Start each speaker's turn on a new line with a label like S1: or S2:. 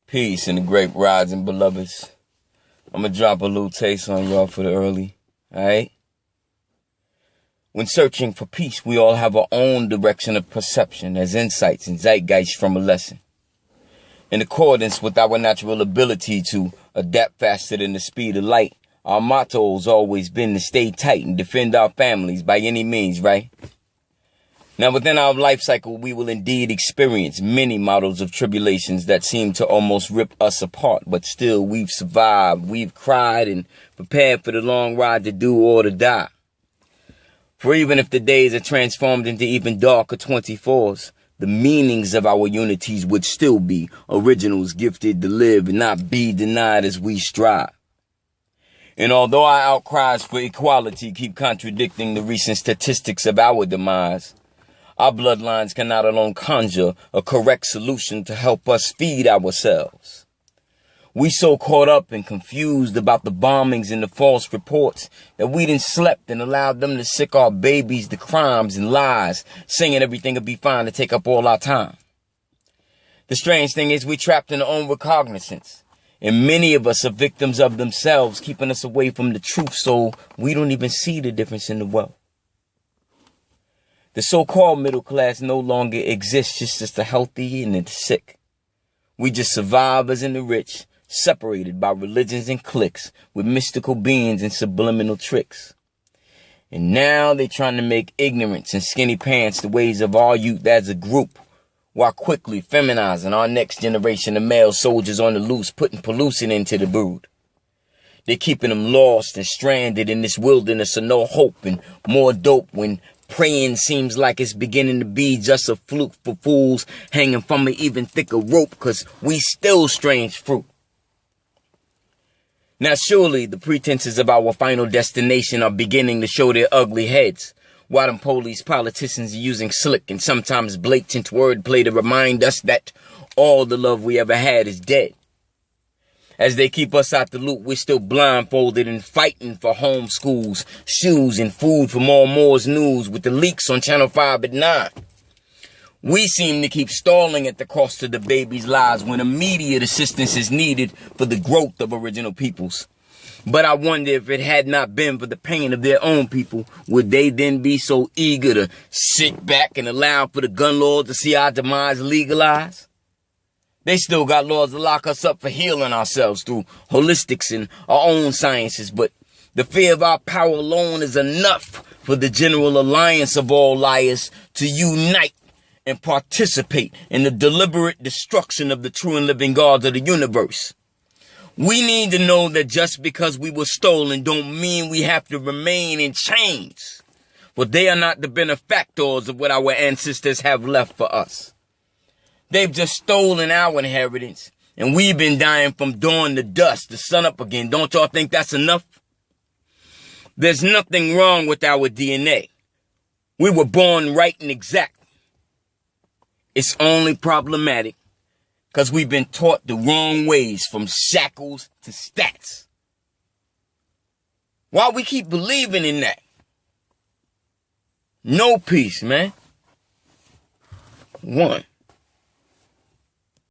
S1: Peace and the great rising, beloveds. I'm going to drop a little taste on y'all for the early, alright? When searching for peace, we all have our own direction of perception as insights and zeitgeist from a lesson. In accordance with our natural ability to adapt faster than the speed of light, our motto has always been to stay tight and defend our families by any means, right? Now, within our life cycle, we will indeed experience many models of tribulations that seem to almost rip us apart, but still we've survived, we've cried and prepared for the long ride to do or to die. For even if the days are transformed into even darker 24s, the meanings of our unities would still be originals gifted to live and not be denied as we strive. And although our outcries for equality keep contradicting the recent statistics of our demise, our bloodlines cannot alone conjure a correct solution to help us feed ourselves. We so caught up and confused about the bombings and the false reports that we done slept and allowed them to sick our babies to crimes and lies, saying everything would be fine to take up all our time. The strange thing is we trapped in our own recognizance, and many of us are victims of themselves, keeping us away from the truth, so we don't even see the difference in the wealth. The so-called middle class no longer exists, just as the healthy and the sick. We just survivors and the rich, separated by religions and cliques with mystical beings and subliminal tricks. And now they're trying to make ignorance and skinny pants the ways of our youth as a group, while quickly feminizing our next generation of male soldiers on the loose, putting pollution into the brood. They're keeping them lost and stranded in this wilderness of no hope and more dope when praying seems like it's beginning to be just a fluke for fools hanging from an even thicker rope, cause we still strange fruit. Now surely the pretenses of our final destination are beginning to show their ugly heads, while them police politicians are using slick and sometimes blatant wordplay to remind us that all the love we ever had is dead. As they keep us out the loop, we're still blindfolded and fighting for home schools, shoes, and food from all Moore's News with the leaks on Channel 5 at 9. We seem to keep stalling at the cost of the babies' lives when immediate assistance is needed for the growth of original peoples. But I wonder if it had not been for the pain of their own people, would they then be so eager to sit back and allow for the gun laws to see our demise legalized? They still got laws to lock us up for healing ourselves through holistics and our own sciences, but the fear of our power alone is enough for the general alliance of all liars to unite and participate in the deliberate destruction of the true and living gods of the universe. We need to know that just because we were stolen don't mean we have to remain in chains, but they are not the benefactors of what our ancestors have left for us. They've just stolen our inheritance, and we've been dying from dawn to dusk, to sun up again. Don't y'all think that's enough? There's nothing wrong with our DNA. We were born right and exact. It's only problematic because we've been taught the wrong ways, from shackles to stats. Why we keep believing in that? No peace, man. One.